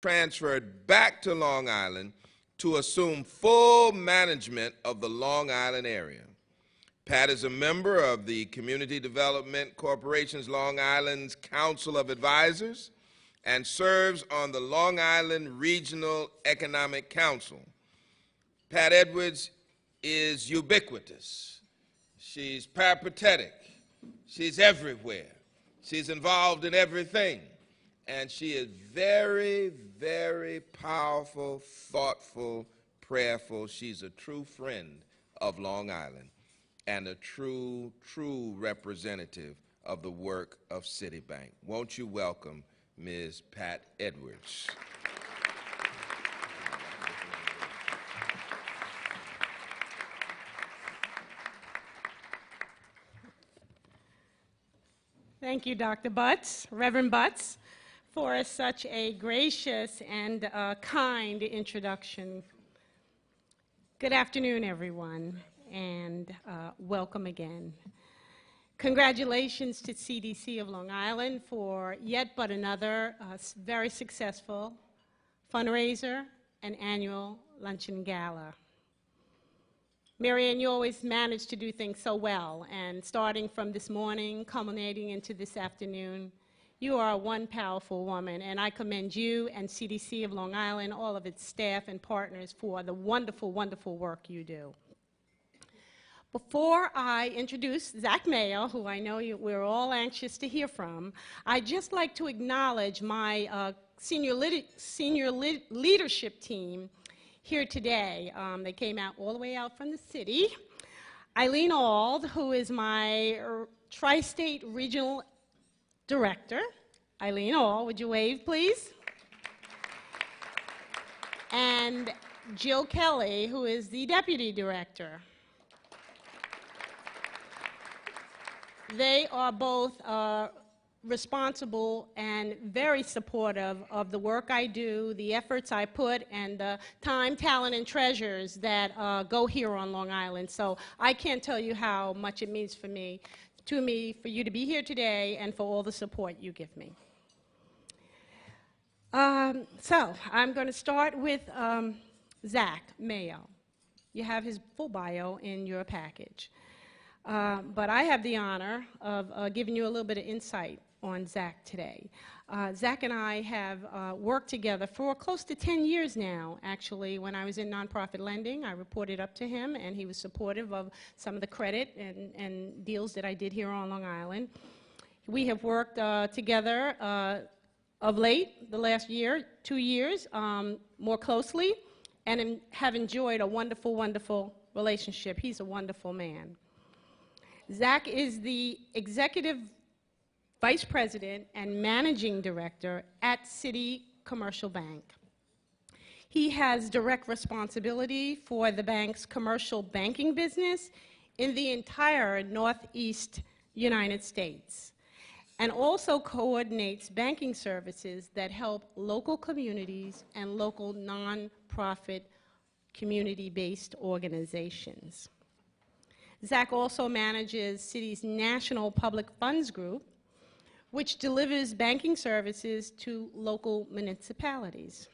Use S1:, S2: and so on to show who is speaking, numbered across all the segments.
S1: transferred back to Long Island to assume full management of the Long Island area. Pat is a member of the Community Development Corporation's Long Island's Council of Advisors and serves on the Long Island Regional Economic Council. Pat Edwards is ubiquitous. She's peripatetic. She's everywhere. She's involved in everything. And she is very, very powerful, thoughtful, prayerful. She's a true friend of Long Island and a true, true representative of the work of Citibank. Won't you welcome Ms. Pat Edwards?
S2: Thank you, Dr. Butts, Reverend Butts, for such a gracious and kind introduction. Good afternoon, everyone, and welcome again. Congratulations to CDC of Long Island for yet but another very successful fundraiser and annual Luncheon Gala. Marianne, you always manage to do things so well, and starting from this morning, culminating into this afternoon, you are one powerful woman, and I commend you and CDC of Long Island, all of its staff and partners for the wonderful, wonderful work you do. Before I introduce Zach Mayo, who I know we're all anxious to hear from, I'd just like to acknowledge my senior leadership team here today. They came out all the way out from the city. Eileen Auld, who is my Tri-State Regional Director. Eileen Auld, would you wave, please? And Jill Kelly, who is the Deputy Director. They are both responsible and very supportive of the work I do, the efforts I put, and the time, talent, and treasures that go here on Long Island. So I can't tell you how much it means for me, for you to be here today, and for all the support you give me. So I'm going to start with Zach Mayo. You have his full bio in your package. But I have the honor of giving you a little bit of insight on Zach today. Zach and I have worked together for close to 10 years now. Actually, when I was in nonprofit lending, I reported up to him, and he was supportive of some of the credit and deals that I did here on Long Island. We have worked together of late, the last year, 2 years, more closely, and have enjoyed a wonderful, wonderful relationship. He's a wonderful man. Zach is the Executive Vice President and Managing Director at Citi Commercial Bank. He has direct responsibility for the bank's commercial banking business in the entire Northeast United States, and also coordinates banking services that help local communities and local nonprofit community-based organizations. Zach also manages Citi's National Public Funds Group, which delivers banking services to local municipalities.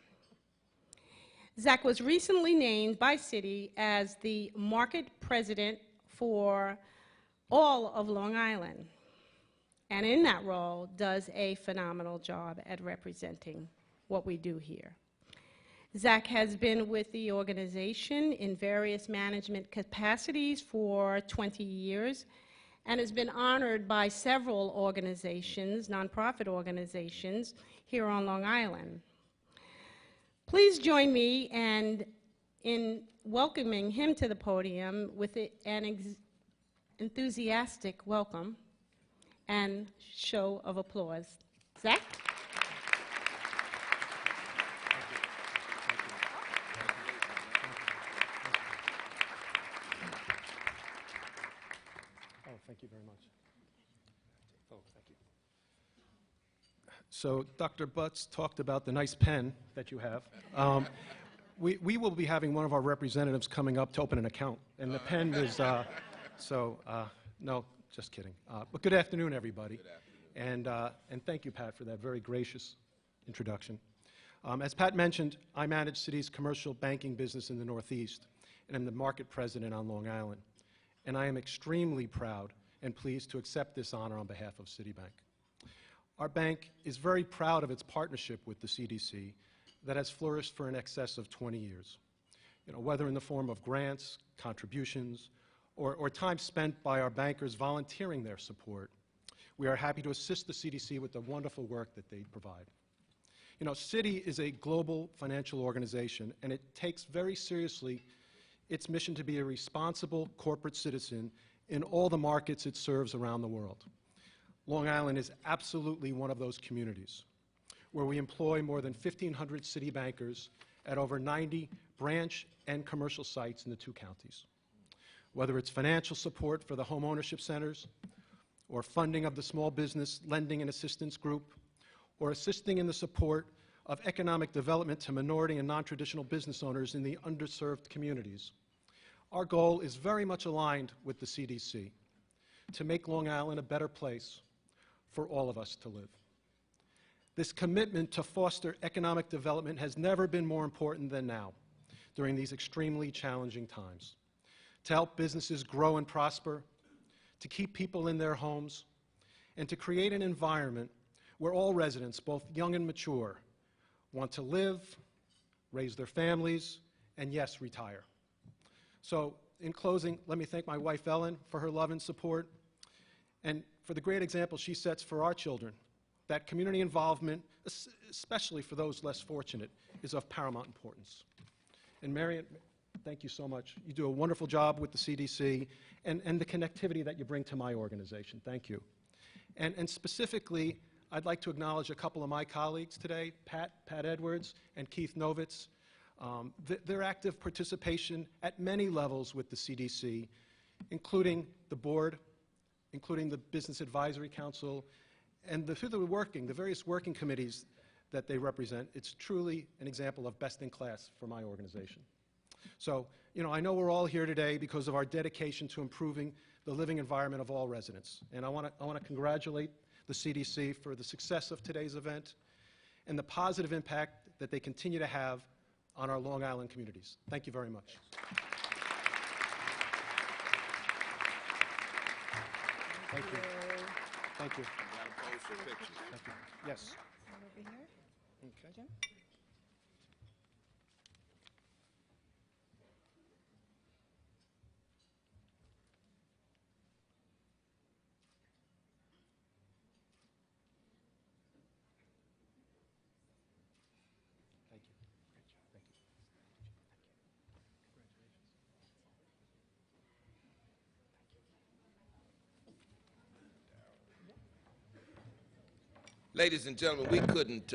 S2: Zach was recently named by Citi as the market president for all of Long Island, and in that role does a phenomenal job at representing what we do here. Zach has been with the organization in various management capacities for 20 years and has been honored by several organizations, nonprofit organizations, here on Long Island. Please join me in welcoming him to the podium with an enthusiastic welcome and show of applause. Zach?
S3: Thank you very much. Oh, thank you. So Dr. Butts talked about the nice pen that you have. We will be having one of our representatives coming up to open an account, and the pen is, no, just kidding. But good afternoon, everybody.
S1: Good afternoon.
S3: And thank you, Pat, for that very gracious introduction. As Pat mentioned, I manage Citi's commercial banking business in the Northeast, and I'm the market president on Long Island. And I am extremely proud and pleased to accept this honor on behalf of Citibank. Our bank is very proud of its partnership with the CDC that has flourished for in excess of 20 years. Whether in the form of grants, contributions, or time spent by our bankers volunteering their support, we are happy to assist the CDC with the wonderful work that they provide. Citi is a global financial organization, and it takes very seriously its mission to be a responsible corporate citizen in all the markets it serves around the world. Long Island is absolutely one of those communities where we employ more than 1,500 Citi bankers at over 90 branch and commercial sites in the 2 counties. Whether it's financial support for the home ownership centers, or funding of the small business lending and assistance group, or assisting in the support of economic development to minority and non-traditional business owners in the underserved communities. Our goal is very much aligned with the CDC, to make Long Island a better place for all of us to live. This commitment to foster economic development has never been more important than now, during these extremely challenging times. To help businesses grow and prosper, to keep people in their homes, and to create an environment where all residents, both young and mature, want to live, raise their families, and yes, retire. So, in closing, let me thank my wife, Ellen, for her love and support, and for the great example she sets for our children, that community involvement, especially for those less fortunate, is of paramount importance. And Marion, thank you so much. You do a wonderful job with the CDC and the connectivity that you bring to my organization. Thank you. And specifically, I'd like to acknowledge a couple of my colleagues today, Pat Edwards and Keith Novitz. Their active participation at many levels with the CDC, including the board, including the Business Advisory Council, and through the various working committees that they represent. It's truly an example of best in class for my organization. So, I know we're all here today because of our dedication to improving the living environment of all residents. And I want to congratulate the CDC for the success of today's event and the positive impact that they continue to have on our Long Island communities. Thank you very much. Thank you. Thank you. Thank you. Yes.
S4: Over here.
S3: Okay.
S4: Jim?
S3: Thank you. Great job. Thank you.
S1: Ladies and gentlemen, we couldn't,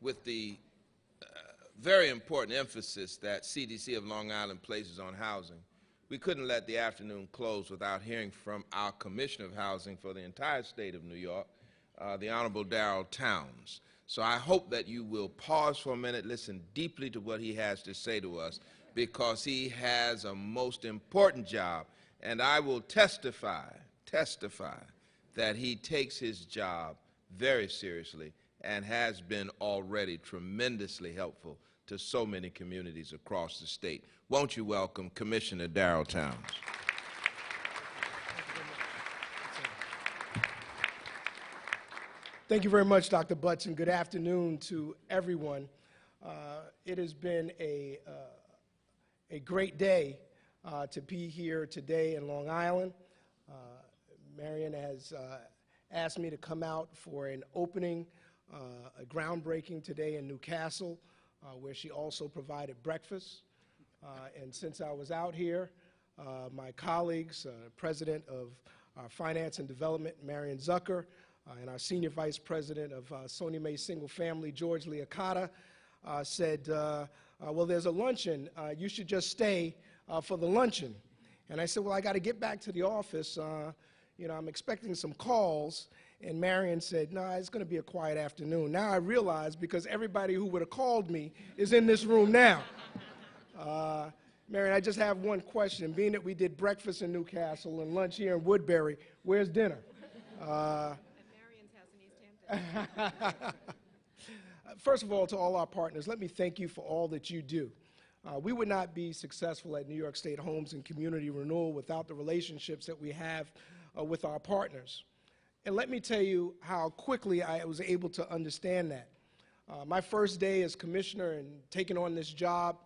S1: with the very important emphasis that CDC of Long Island places on housing, we couldn't let the afternoon close without hearing from our Commissioner of Housing for the entire state of New York, the Honorable Darryl Towns. So I hope that you will pause for a minute, listen deeply to what he has to say to us, because he has a most important job, and I will testify that he takes his job very seriously and has been already tremendously helpful to so many communities across the state. Won't you welcome Commissioner Darryl Towns?
S5: Thank you very much, Dr. Butts, and good afternoon to everyone. It has been a great day to be here today in Long Island. Marion has asked me to come out for an opening, a groundbreaking today in Newcastle, where she also provided breakfast. And since I was out here, my colleagues, President of our Finance and Development, Marion Zucker, and our Senior Vice President of Sony Mae Single Family, George Liakata, said, well, there's a luncheon. You should just stay for the luncheon. And I said, well, I got to get back to the office. I'm expecting some calls. And Marion said, no, it's going to be a quiet afternoon. Now I realize, because everybody who would have called me is in this room now. Marion, I just have one question. Being that we did breakfast in Newcastle and lunch here in Woodbury, where's dinner?
S4: At Marion's house in East Hampton.
S5: First of all, to all our partners, let me thank you for all that you do. We would not be successful at New York State Homes and Community Renewal without the relationships that we have with our partners. And let me tell you how quickly I was able to understand that. My first day as commissioner and taking on this job,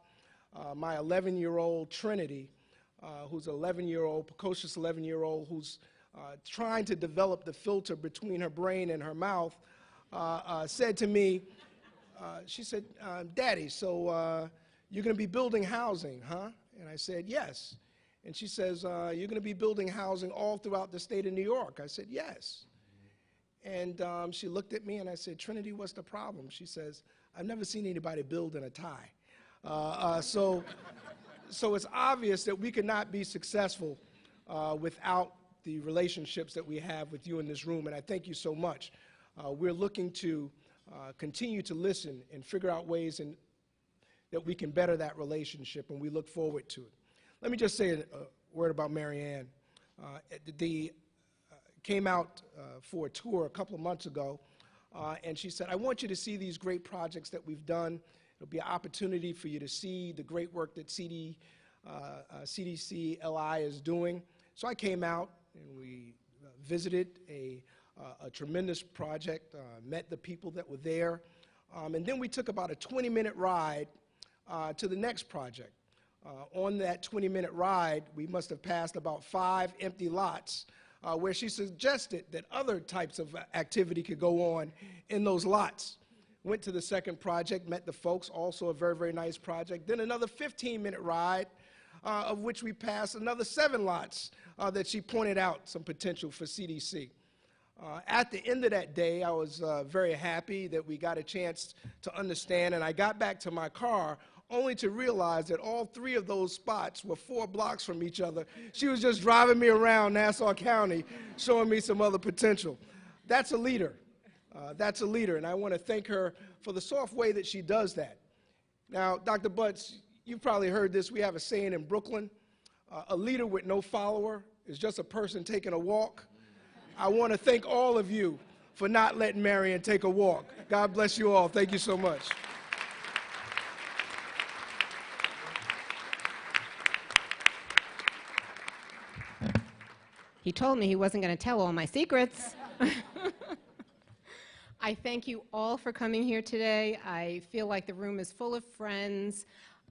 S5: my 11-year-old Trinity, who's an 11-year-old, precocious 11-year-old, who's trying to develop the filter between her brain and her mouth, said to me, she said, Daddy, so you're going to be building housing, huh? And I said, yes. And she says, you're going to be building housing all throughout the state of New York. I said, yes. And she looked at me and I said, Trinity, what's the problem? She says, I've never seen anybody build in a tie. So it's obvious that we could not be successful without the relationships that we have with you in this room, and I thank you so much. We're looking to continue to listen and figure out ways that we can better that relationship, and we look forward to it. Let me just say a word about Mary Ann. Came out for a tour a couple of months ago, and she said, I want you to see these great projects that we've done. It'll be an opportunity for you to see the great work that CDCLI is doing. So I came out, and we visited a tremendous project, met the people that were there, and then we took about a 20-minute ride to the next project. On that 20-minute ride, we must have passed about 5 empty lots where she suggested that other types of activity could go on in those lots. Went to the second project, met the folks, also a very, very nice project. Then another 15-minute ride, of which we passed another 7 lots that she pointed out some potential for CDC. At the end of that day, I was very happy that we got a chance to understand, and I got back to my car only to realize that all 3 of those spots were 4 blocks from each other. She was just driving me around Nassau County, showing me some other potential. That's a leader. That's a leader, and I want to thank her for the soft way that she does that. Now, Dr. Butts, you've probably heard this. We have a saying in Brooklyn, a leader with no follower is just a person taking a walk. I want to thank all of you for not letting Marion take a walk. God bless you all. Thank you so much.
S4: He told me he wasn't going to tell all my secrets. I thank you all for coming here today. I feel like the room is full of friends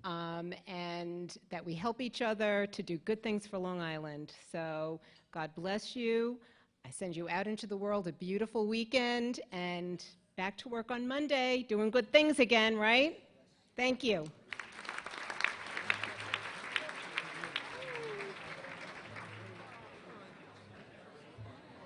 S4: and that we help each other to do good things for Long Island. So God bless you. I send you out into the world a beautiful weekend and back to work on Monday, doing good things again, right? Thank you.